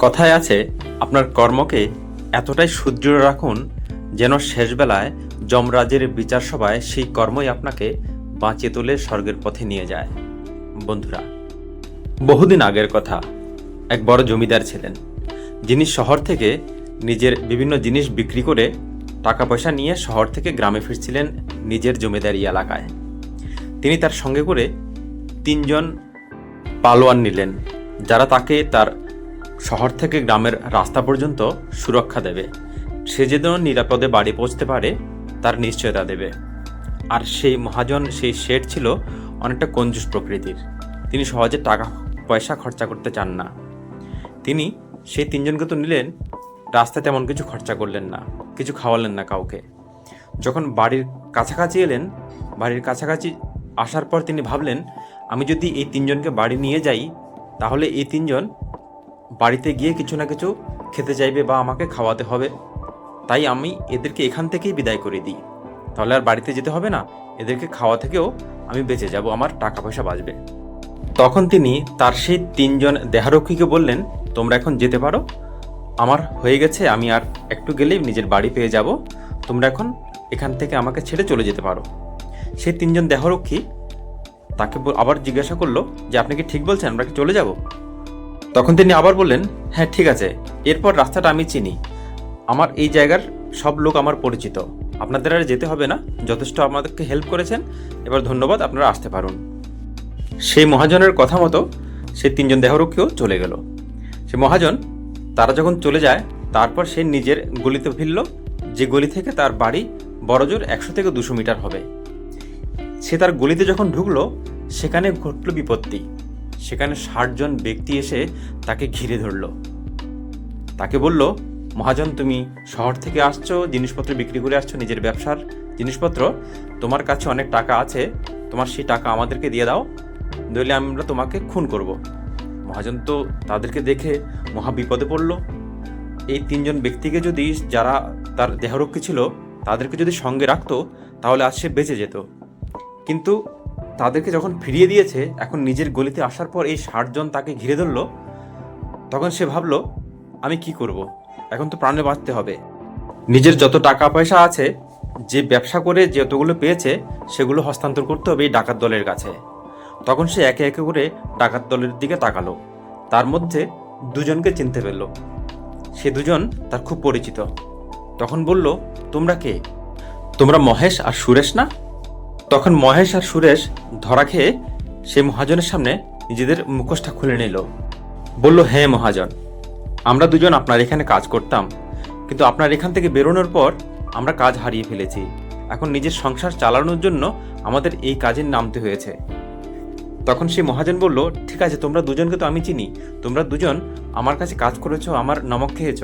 কথায় আছে, আপনার কর্মকে এতটাই সুদৃঢ় রাখুন যেন শেষবেলায় যমরাজের বিচার সভায় সেই কর্মই আপনাকে বাঁচিয়ে তুলে স্বর্গের পথে নিয়ে যায়। বন্ধুরা, বহুদিন আগের কথা, এক বড় জমিদার ছিলেন, যিনি শহর থেকে নিজের বিভিন্ন জিনিস বিক্রি করে টাকা পয়সা নিয়ে শহর থেকে গ্রামে ফিরছিলেন নিজের জমিদারি এলাকায়। তিনি তার সঙ্গে করে 3জন পালোয়ান নিলেন, যারা তাকে তার শহর থেকে গ্রামের রাস্তা পর্যন্ত সুরক্ষা দেবে, সে যেন নিরাপদে বাড়ি পৌঁছতে পারে তার নিশ্চয়তা দেবে। আর সেই মহাজন, সেই শেঠ ছিল অনেকটা কঞ্জুস প্রকৃতির। তিনি সহজে টাকা পয়সা খরচা করতে চান না। তিনি সেই 3জনকে তো নিলেন, রাস্তায় তেমন কিছু খরচা করলেন না, কিছু খাওয়ালেন না কাউকে। যখন বাড়ির কাছাকাছি এলেন, বাড়ির কাছাকাছি আসার পর তিনি ভাবলেন, আমি যদি এই 3জনকে বাড়ি নিয়ে যাই, তাহলে এই 3জন বাড়িতে গিয়ে কিছু না কিছু খেতে চাইবে বা আমাকে খাওয়াতে হবে। তাই আমি এদেরকে এখান থেকেই বিদায় করে দিই, তাহলে আর বাড়িতে যেতে হবে না, এদেরকে খাওয়া থেকেও আমি বেঁচে যাব, আমার টাকা পয়সা বাঁচবে। তখন তিনি তার সেই 3জন দেহারক্ষীকে বললেন, তোমরা এখন যেতে পারো, আমার হয়ে গেছে, আমি আর একটু গেলেই নিজের বাড়ি পেয়ে যাব, তোমরা এখন এখান থেকে আমাকে ছেড়ে চলে যেতে পারো। সেই 3জন দেহরক্ষী তাকে আবার জিজ্ঞাসা করলো যে, আপনি কি ঠিক বলছেন, আমরা কি চলে যাব? তখন তিনি আবার বললেন, হ্যাঁ ঠিক আছে, এরপর রাস্তাটা আমি চিনি, আমার এই জায়গার সব লোক আমার পরিচিত, আপনাদের আর যেতে হবে না, যথেষ্ট আমাদেরকে হেল্প করেছেন, এবার ধন্যবাদ, আপনারা আসতে পারুন। সেই মহাজনের কথা মতো সেই 3জন দেহরক্ষীও চলে গেল। সে মহাজন, তারা যখন চলে যায়, তারপর সে নিজের গলিতে ফিরল, যে গলি থেকে তার বাড়ি বড়জোর 100 থেকে 200 মিটার হবে। সে তার গলিতে যখন ঢুকলো, সেখানে ঘটল বিপত্তি। সেখানে 60 জন ব্যক্তি এসে তাকে ঘিরে ধরল। তাকে বলল, মহাজন, তুমি শহর থেকে আসছো, জিনিসপত্র বিক্রি করে আসছো, নিজের ব্যবসার জিনিসপত্র, তোমার কাছে অনেক টাকা আছে, তোমার সেই টাকা আমাদেরকে দিয়ে দাও, নইলে আমরা তোমাকে খুন করব। মহাজন তো তাদেরকে দেখে মহা বিপদে পড়ল। এই 3জন ব্যক্তিকে যদি, যারা তার দেহরক্ষী ছিল, তাদেরকে যদি সঙ্গে রাখতো, তাহলে আজ সে বেঁচে যেত। কিন্তু তাদেরকে যখন ফিরিয়ে দিয়েছে, এখন নিজের গলিতে আসার পর এই 60 জন তাকে ঘিরে ধরল। তখন সে ভাবল, আমি কি করব, এখন তো প্রাণে বাঁচতে হবে। নিজের যত টাকা পয়সা আছে, যে ব্যবসা করে যতগুলো পেয়েছে, সেগুলো হস্তান্তর করতে হবে এই ডাকাত দলের কাছে। তখন সে একে একে করে ডাকাত দলের দিকে তাকালো। তার মধ্যে 2জনকে চিনতে পেল। সে 2জন তার খুব পরিচিত। তখন বলল, তোমরা কে? তোমরা মহেশ আর সুরেশ না? তখন মহেশ আর সুরেশ ধরা খেয়ে সে মহাজনের সামনে নিজেদের মুখোশটা খুলে নিল। বলল, হ্যাঁ মহাজন, আমরা 2জন আপনার এখানে কাজ করতাম, কিন্তু আপনার এখান থেকে বেরোনোর পর আমরা কাজ হারিয়ে ফেলেছি। এখন নিজের সংসার চালানোর জন্য আমাদের এই কাজে নামতে হয়েছে। তখন সেই মহাজন বলল, ঠিক আছে, তোমরা 2জনকে তো আমি চিনি, তোমরা 2জন আমার কাছে কাজ করেছো, আমার নমক খেয়েছ,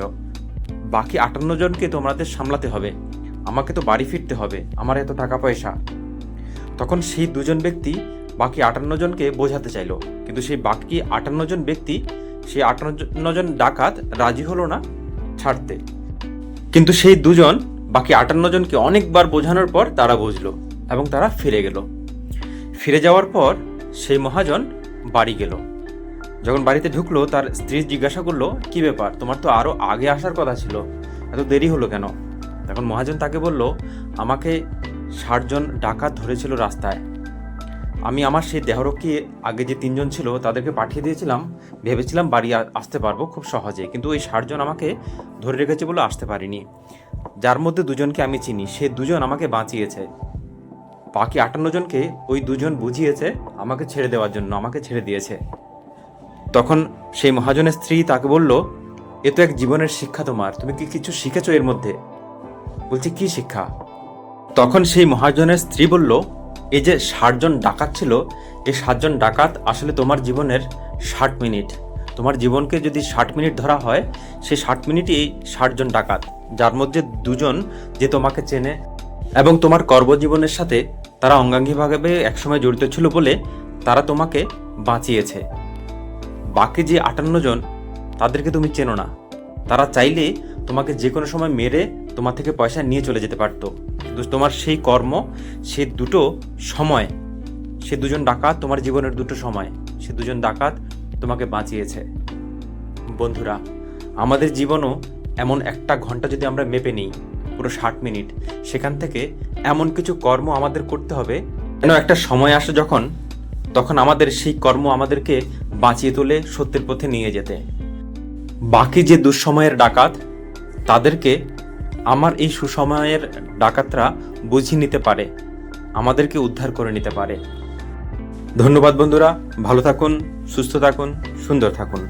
বাকি 58 জনকে তোমাদের সামলাতে হবে, আমাকে তো বাড়ি ফিরতে হবে, আমার এত টাকা পয়সা। তখন সেই 2জন ব্যক্তি বাকি 58 জনকে বোঝাতে চাইল, কিন্তু সেই বাকি 58 জন ব্যক্তি, সেই 58 জন ডাকাত রাজি হলো না ছাড়তে। কিন্তু সেই 2জন বাকি 58 জনকে অনেকবার বোঝানোর পর তারা বুঝলো এবং তারা ফিরে গেল। ফিরে যাওয়ার পর সেই মহাজন বাড়ি গেল। যখন বাড়িতে ঢুকলো, তার স্ত্রী জিজ্ঞাসা করলো, কি ব্যাপার, তোমার তো আরো আগে আসার কথা ছিল, এত দেরি হলো কেন? তখন মহাজন তাকে বলল, আমাকে 60 জন ডাকাত ধরেছিল রাস্তায়, আমি আমার সেই দেহরক্ষী আগে যে 3জন ছিল তাদেরকে পাঠিয়ে দিয়েছিলাম, ভেবেছিলাম বাড়ি আসতে পারবো খুব সহজে, কিন্তু ওই 60 জন আমাকে ধরে রেখেছে বলে আসতে পারিনি। যার মধ্যে 2জনকে আমি চিনি, সে 2জন আমাকে বাঁচিয়েছে, বাকি 58 জনকে ওই 2জন বুঝিয়েছে আমাকে ছেড়ে দেওয়ার জন্য, আমাকে ছেড়ে দিয়েছে। তখন সেই মহাজনের স্ত্রী তাকে বলল, এ তো এক জীবনের শিক্ষা তোমার, তুমি কি কিছু শিখেছো এর মধ্যে? বলছি, কি শিক্ষা? তখন সেই মহাজনের স্ত্রী বলল, এই যে 60 জন ডাকাত ছিল, এই 60 জন ডাকাত আসলে তোমার জীবনের 60 মিনিট। তোমার জীবনকে যদি 60 মিনিট ধরা হয়, সেই 60 মিনিটই এই 60 জন ডাকাত, যার মধ্যে 2জন যে তোমাকে চেনে এবং তোমার কর্মজীবনের সাথে তারা অঙ্গাঙ্গিভাবে একসময় জড়িত ছিল বলে তারা তোমাকে বাঁচিয়েছে। বাকি যে 58 জন, তাদেরকে তুমি চেনো না, তারা চাইলে তোমাকে যে কোনো সময় মেরে তোমার থেকে পয়সা নিয়ে চলে যেতে পারতো, কিন্তু তোমার সেই কর্ম, সে 2টো সময়, সে 2জন ডাকাত তোমার জীবনের 2টো সময়, সে 2জন ডাকাত তোমাকে বাঁচিয়েছে। বন্ধুরা, আমাদের জীবনও এমন একটা ঘন্টা যদি আমরা মেপে নিই, পুরো 60 মিনিট, সেখান থেকে এমন কিছু কর্ম আমাদের করতে হবে যেন একটা সময় আসে তখন আমাদের সেই কর্ম আমাদেরকে বাঁচিয়ে তোলে সত্যের পথে নিয়ে যেতে। বাকি যে দুঃসময়ের ডাকাত, তাদেরকে আমার এই সুসময়ের ডাকাতরা বুঝিয়ে নিতে পারে, আমাদেরকে উদ্ধার করে নিতে পারে। ধন্যবাদ বন্ধুরা, ভালো থাকুন, সুস্থ থাকুন, সুন্দর থাকুন।